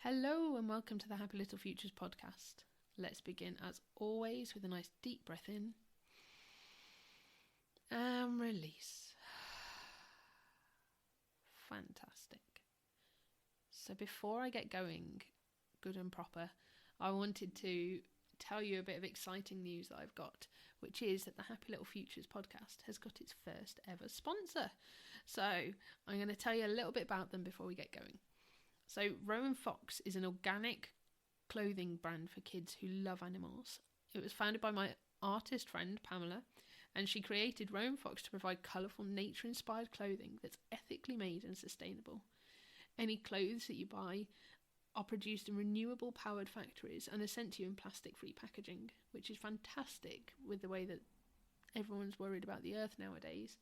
Hello and welcome to the Happy Little Futures podcast. Let's begin as always with a nice deep breath in and release. Fantastic. So before I get going good and proper, I wanted to tell you a bit of exciting news that I've got, which is that the Happy Little Futures podcast has got its first ever sponsor. So I'm going to tell you a little bit about them before we get going. So Rowan Fox is an organic clothing brand for kids who love animals. It was founded by my artist friend Pamela, and she created Rowan Fox to provide colourful nature-inspired clothing that's ethically made and sustainable. Any clothes that you buy are produced in renewable powered factories and are sent to you in plastic-free packaging, which is fantastic with the way that everyone's worried about the earth nowadays.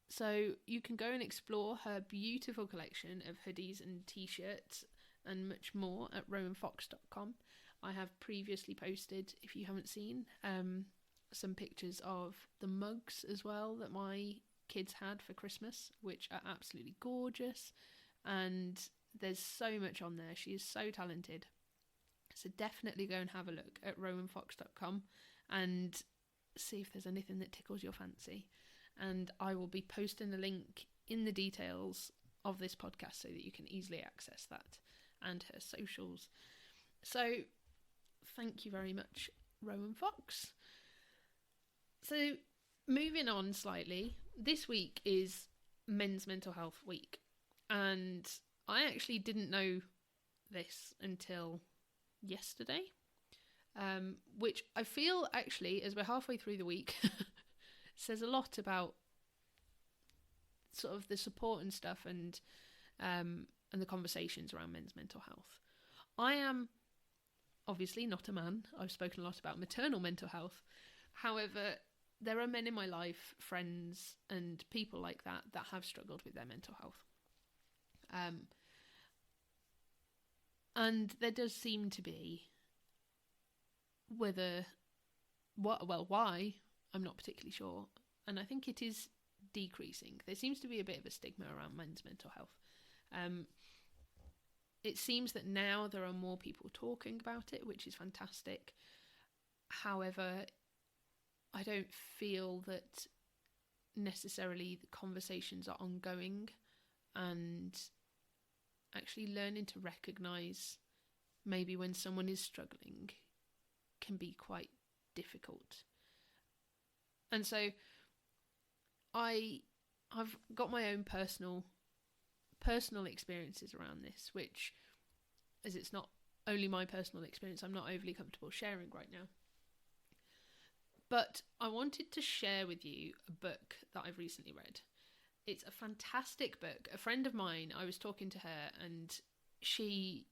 So you can go and explore her beautiful collection of hoodies and t-shirts and much more at rowanfox.com. I have previously posted, if you haven't seen, some pictures of the mugs as well that my kids had for Christmas, which are absolutely gorgeous. And there's so much on there. She is so talented. So definitely go and have a look at rowanfox.com and see if there's anything that tickles your fancy. And I will be posting a link in the details of this podcast so that you can easily access that and her socials. So thank you very much, Rowan Fox. So moving on slightly, this week is Men's Mental Health Week. And I actually didn't know this until yesterday, which I feel actually, as we're halfway through the week, says a lot about sort of the support and stuff and the conversations around men's mental health. I am obviously not a man. I've spoken a lot about maternal mental health. However, there are men in my life, friends and people like that have struggled with their mental health. And there does seem to be, why, I'm not particularly sure. And I think it is decreasing. There seems to be a bit of a stigma around men's mental health. It seems that now there are more people talking about it, which is fantastic. However, I don't feel that necessarily the conversations are ongoing and actually learning to recognise maybe when someone is struggling can be quite difficult. And so I've got my own personal experiences around this, which, as it's not only my personal experience, I'm not overly comfortable sharing right now. But I wanted to share with you a book that I've recently read. It's a fantastic book. A friend of mine, I was talking to her and she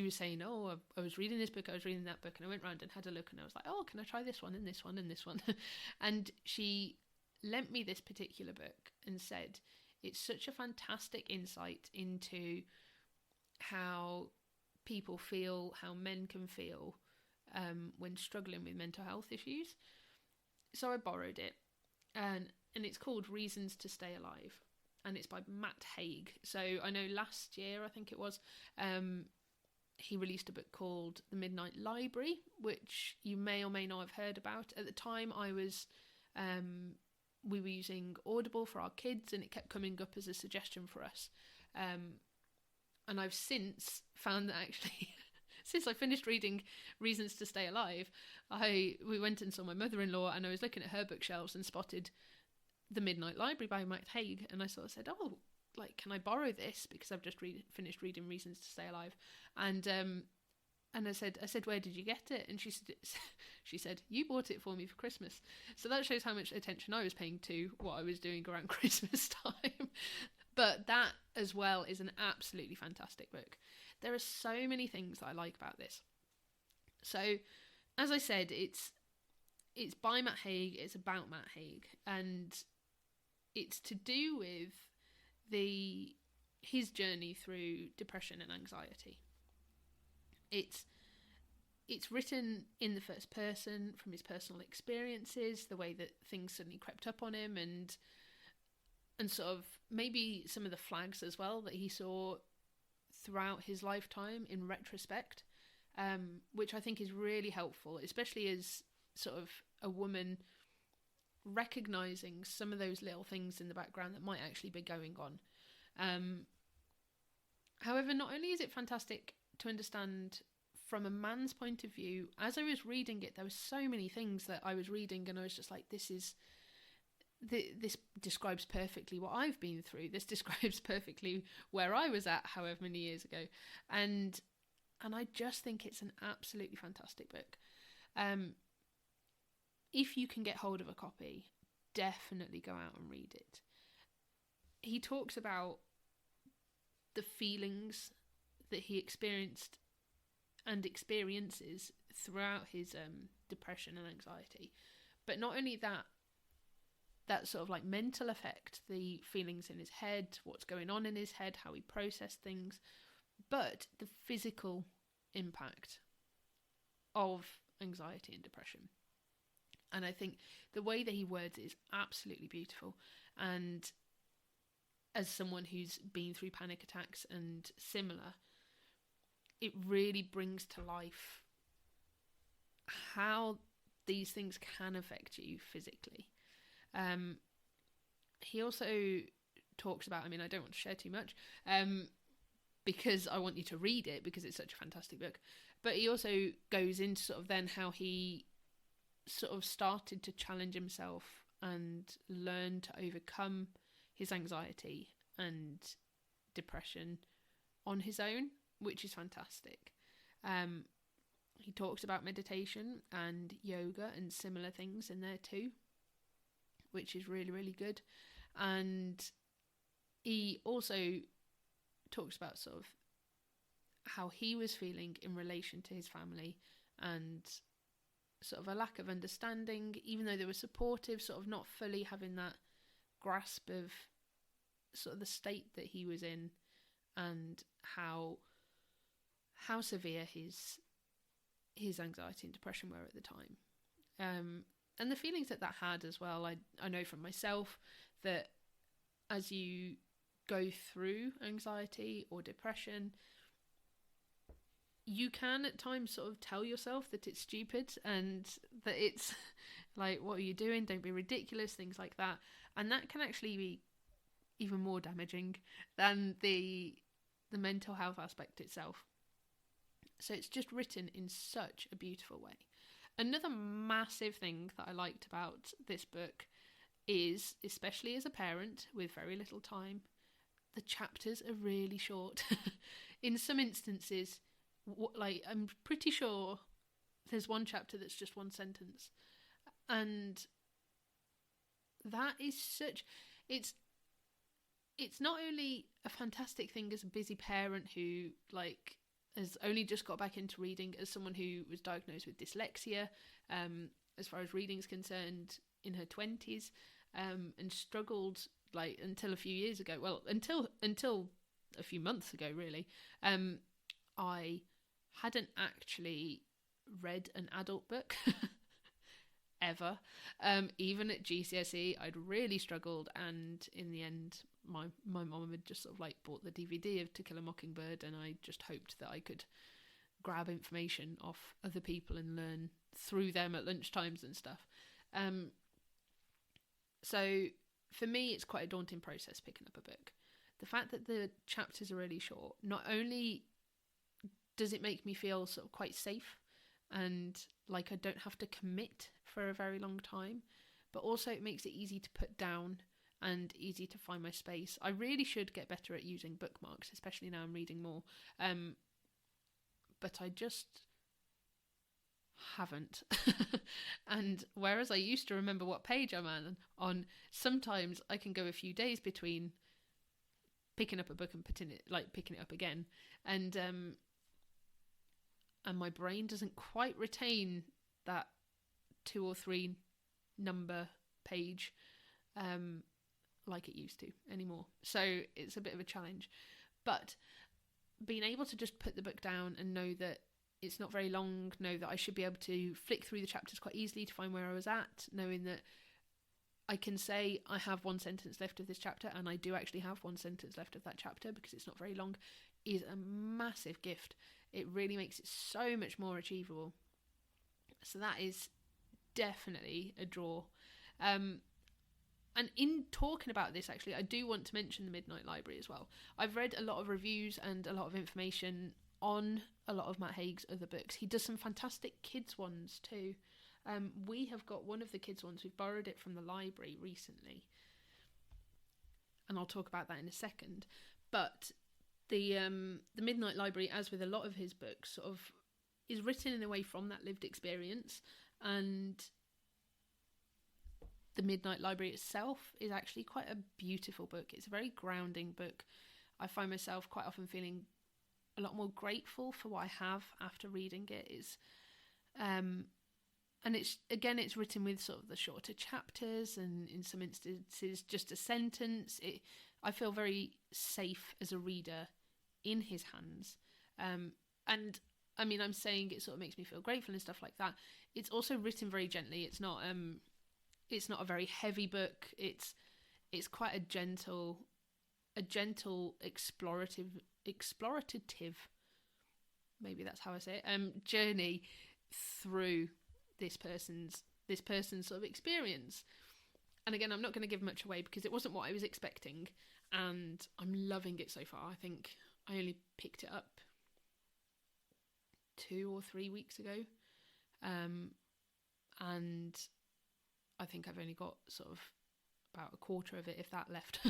was saying, oh, I was reading this book, I was reading that book, and I went round and had a look and I was like, oh, can I try this one and this one and this one? And she lent me this particular book and said, it's such a fantastic insight into how people feel, how men can feel when struggling with mental health issues. So I borrowed it, and it's called Reasons to Stay Alive, and it's by Matt Haig. So I know last year, I think it was, he released a book called The Midnight Library, which you may or may not have heard about. At the time, we were using Audible for our kids, and it kept coming up as a suggestion for us. And I've since found that actually, since I finished reading Reasons to Stay Alive, we went and saw my mother-in-law, and I was looking at her bookshelves and spotted The Midnight Library by Matt Haig, and I sort of said, oh, like, can I borrow this? Because I've just finished reading Reasons to Stay Alive. And I said, where did you get it? And she said, you bought it for me for Christmas. So that shows how much attention I was paying to what I was doing around Christmas time. But that as well is an absolutely fantastic book. There are so many things that I like about this. So, as I said, it's by Matt Haig, it's about Matt Haig, and it's to do with his journey through depression and anxiety. It's written in the first person from his personal experiences, the way that things suddenly crept up on him, and sort of maybe some of the flags as well that he saw throughout his lifetime in retrospect, which I think is really helpful, especially as sort of a woman recognizing some of those little things in the background that might actually be going on. However, not only is it fantastic to understand from a man's point of view, as I was reading it, there were so many things that I was reading and I was just like, this describes perfectly what I've been through. This describes perfectly where I was at however many years ago. And I just think it's an absolutely fantastic book. If you can get hold of a copy, definitely go out and read it. He talks about the feelings that he experienced and experiences throughout his depression and anxiety. But not only that sort of like mental effect, the feelings in his head, what's going on in his head, how he processed things, but the physical impact of anxiety and depression. And I think the way that he words it is absolutely beautiful. And as someone who's been through panic attacks and similar, it really brings to life how these things can affect you physically. He also talks about, I mean, I don't want to share too much, because I want you to read it because it's such a fantastic book. But he also goes into sort of then how he sort of started to challenge himself and learn to overcome his anxiety and depression on his own, which is fantastic. He talks about meditation and yoga and similar things in there too, which is really, really good. And he also talks about sort of how he was feeling in relation to his family and sort of a lack of understanding, even though they were supportive, sort of not fully having that grasp of sort of the state that he was in and how severe his anxiety and depression were at the time. And the feelings that had as well. I know from myself that as you go through anxiety or depression, you can at times sort of tell yourself that it's stupid and that it's like, what are you doing? Don't be ridiculous, things like that. And that can actually be even more damaging than the mental health aspect itself. So it's just written in such a beautiful way. Another massive thing that I liked about this book is, especially as a parent with very little time, the chapters are really short. In some instances, I'm pretty sure there's one chapter that's just one sentence. And that is it's not only a fantastic thing as a busy parent who has only just got back into reading, as someone who was diagnosed with dyslexia, as far as reading is concerned, in her 20s, and struggled until a few years ago. Well, until a few months ago, really. I hadn't actually read an adult book ever. Even at GCSE, I'd really struggled, and in the end, my mum had just sort of bought the DVD of To Kill a Mockingbird, and I just hoped that I could grab information off other people and learn through them at lunchtimes and stuff. So for me, it's quite a daunting process picking up a book. The fact that the chapters are really short, not only does it make me feel sort of quite safe and like I don't have to commit for a very long time, but also it makes it easy to put down and easy to find my space. I really should get better at using bookmarks, especially now I'm reading more. But I just haven't. And whereas I used to remember what page I'm on, sometimes I can go a few days between picking up a book and picking it up again. And my brain doesn't quite retain that 2 or 3 number page like it used to anymore. So it's a bit of a challenge. But being able to just put the book down and know that it's not very long, know that I should be able to flick through the chapters quite easily to find where I was at, knowing that I can say I have one sentence left of this chapter, and I do actually have one sentence left of that chapter because it's not very long, is a massive gift. It really makes it so much more achievable. So that is definitely a draw. And in talking about this, actually, I do want to mention the Midnight Library as well. I've read a lot of reviews and a lot of information on a lot of Matt Haig's other books. He does some fantastic kids ones too. We have got one of the kids ones. We've borrowed it from the library recently, and I'll talk about that in a second. But the Midnight Library, as with a lot of his books, sort of is written in a way from that lived experience, and the Midnight Library itself is actually quite a beautiful book. It's a very grounding book. I find myself quite often feeling a lot more grateful for what I have after reading it. And it's written with sort of the shorter chapters, and in some instances just a sentence. I feel very safe as a reader in his hands. And I mean, I'm saying it sort of makes me feel grateful and stuff like that. It's also written very gently. It's not a very heavy book. It's quite a gentle explorative, maybe that's how I say it, journey through this person's sort of experience. And again, I'm not going to give much away because it wasn't what I was expecting, and I'm loving it so far. I think I only picked it up 2 or 3 weeks ago, and I think I've only got sort of about a quarter of it, if that, left,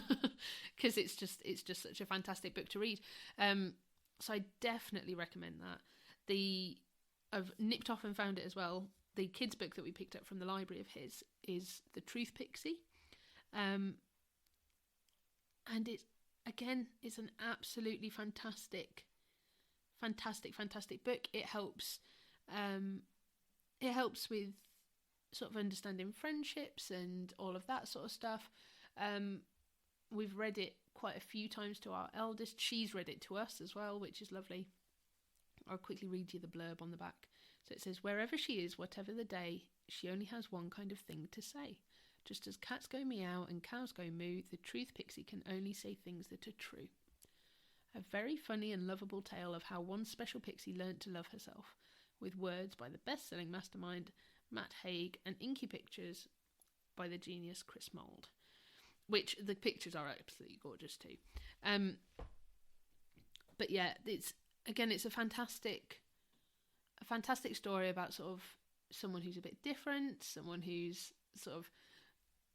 because it's just such a fantastic book to read. So I definitely recommend that. I've nipped off and found it as well. The kids' book that we picked up from the library of his is The Truth Pixie, and it's an absolutely fantastic book. It helps with sort of understanding friendships and all of that sort of stuff. We've read it quite a few times to our eldest. She's read it to us as well, which is lovely. I'll quickly read you the blurb on the back. So it says, "Wherever she is, whatever the day, she only has one kind of thing to say. Just as cats go meow and cows go moo, the truth pixie can only say things that are true. A very funny and lovable tale of how one special pixie learnt to love herself, with words by the best-selling mastermind Matt Haig and inky pictures by the genius Chris Mould," which the pictures are absolutely gorgeous too. But yeah, it's a fantastic story about sort of someone who's a bit different, someone who's sort of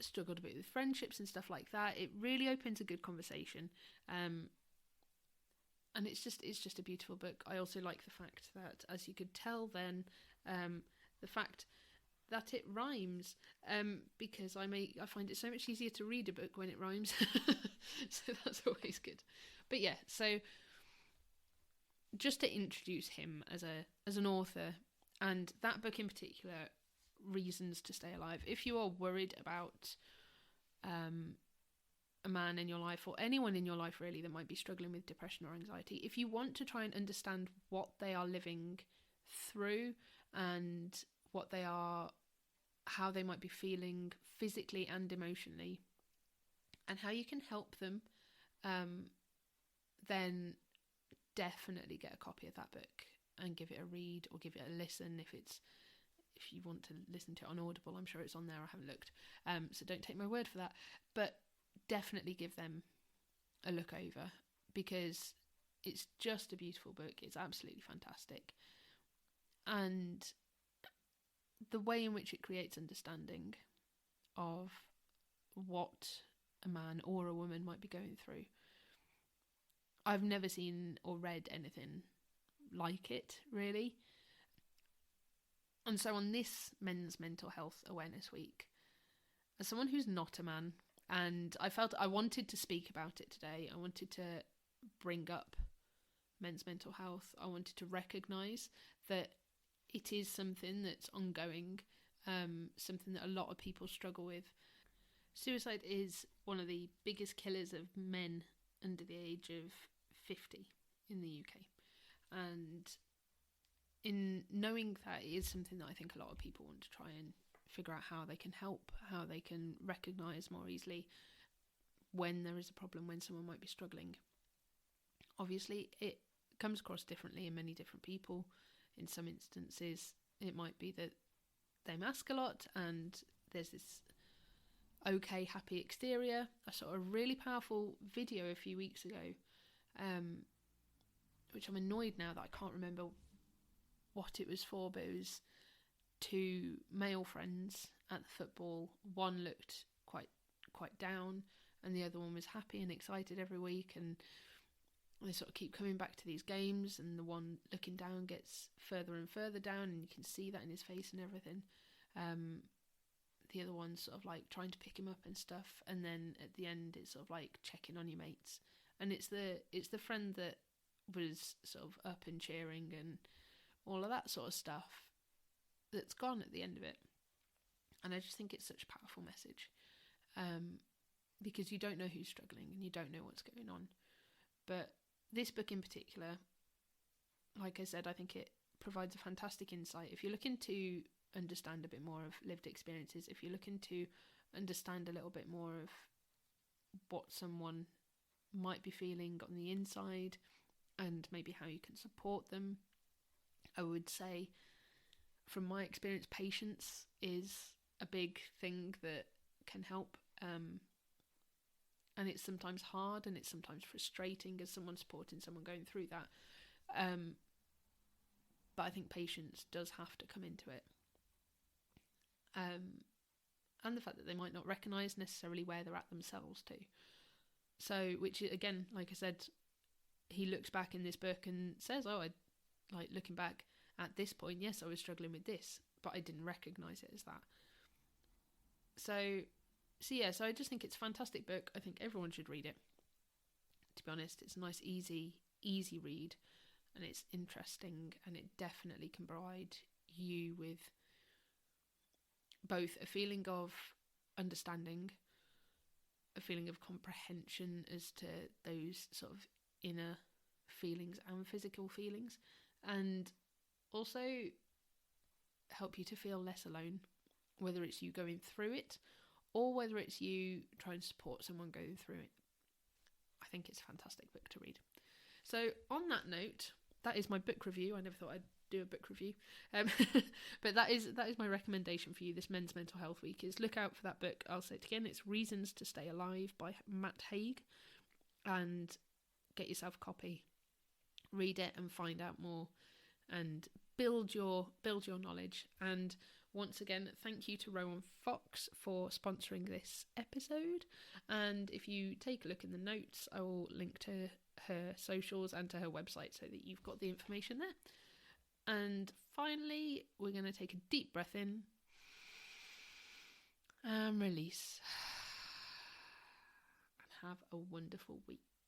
struggled a bit with friendships and stuff like that. It really opens a good conversation, and it's just a beautiful book. I also like the fact that, as you could tell then, the fact that it rhymes, because I find it so much easier to read a book when it rhymes. So that's always good. But yeah, so just to introduce him as an author, and that book in particular, Reasons to Stay Alive. If you are worried about a man in your life, or anyone in your life really, that might be struggling with depression or anxiety, if you want to try and understand what they are living through and how they might be feeling physically and emotionally, and how you can help them, then definitely get a copy of that book and give it a read, or give it a listen if you want to listen to it on Audible. I'm sure it's on there. I haven't looked, so don't take my word for that. But definitely give them a look over, because it's just a beautiful book. It's absolutely fantastic, and the way in which it creates understanding of what a man or a woman might be going through. I've never seen or read anything like it, really. And so on this Men's Mental Health Awareness Week, as someone who's not a man, and I felt I wanted to speak about it today, I wanted to bring up men's mental health. I wanted to recognise that it is something that's ongoing, something that a lot of people struggle with. Suicide is one of the biggest killers of men under the age of 50 in the UK. And in knowing that, it is something that I think a lot of people want to try and figure out how they can help, how they can recognise more easily when there is a problem, when someone might be struggling. Obviously, it comes across differently in many different people. In some instances, it might be that they mask a lot and there's this okay, happy exterior. I saw a really powerful video a few weeks ago, which I'm annoyed now that I can't remember what it was for, but it was two male friends at the football. One looked quite down, and the other one was happy and excited every week, and they sort of keep coming back to these games, and the one looking down gets further and further down, and you can see that in his face and everything. The other one's sort of like trying to pick him up and stuff, and then at the end it's sort of like checking on your mates, and it's the friend that was sort of up and cheering and all of that sort of stuff that's gone at the end of it. And I just think it's such a powerful message, because you don't know who's struggling and you don't know what's going on. But this book in particular, like I said, I think it provides a fantastic insight. If you're looking to understand a bit more of lived experiences, if you're looking to understand a little bit more of what someone might be feeling on the inside and maybe how you can support them, I would say, from my experience, patience is a big thing that can help. And it's sometimes hard and it's sometimes frustrating as someone supporting someone going through that. But I think patience does have to come into it. And the fact that they might not recognise necessarily where they're at themselves too. So, which again, like I said, he looks back in this book and says, oh, looking back at this point, yes, I was struggling with this, but I didn't recognise it as that. So I just think it's a fantastic book. I think everyone should read it. To be honest, it's a nice, easy read, and it's interesting, and it definitely can provide you with both a feeling of understanding, a feeling of comprehension as to those sort of inner feelings and physical feelings, and also help you to feel less alone, whether it's you going through it or whether it's you trying to support someone going through it. I think it's a fantastic book to read. So on that note, that is my book review. I never thought I'd do a book review, but that is my recommendation for you this Men's Mental Health Week, is look out for that book. I'll say it again, it's Reasons to Stay Alive by Matt Haig, and get yourself a copy, read it and find out more and build your knowledge. And once again, thank you to Rowan Fox for sponsoring this episode. And if you take a look in the notes, I will link to her socials and to her website so that you've got the information there. And finally, we're going to take a deep breath in and release. And have a wonderful week.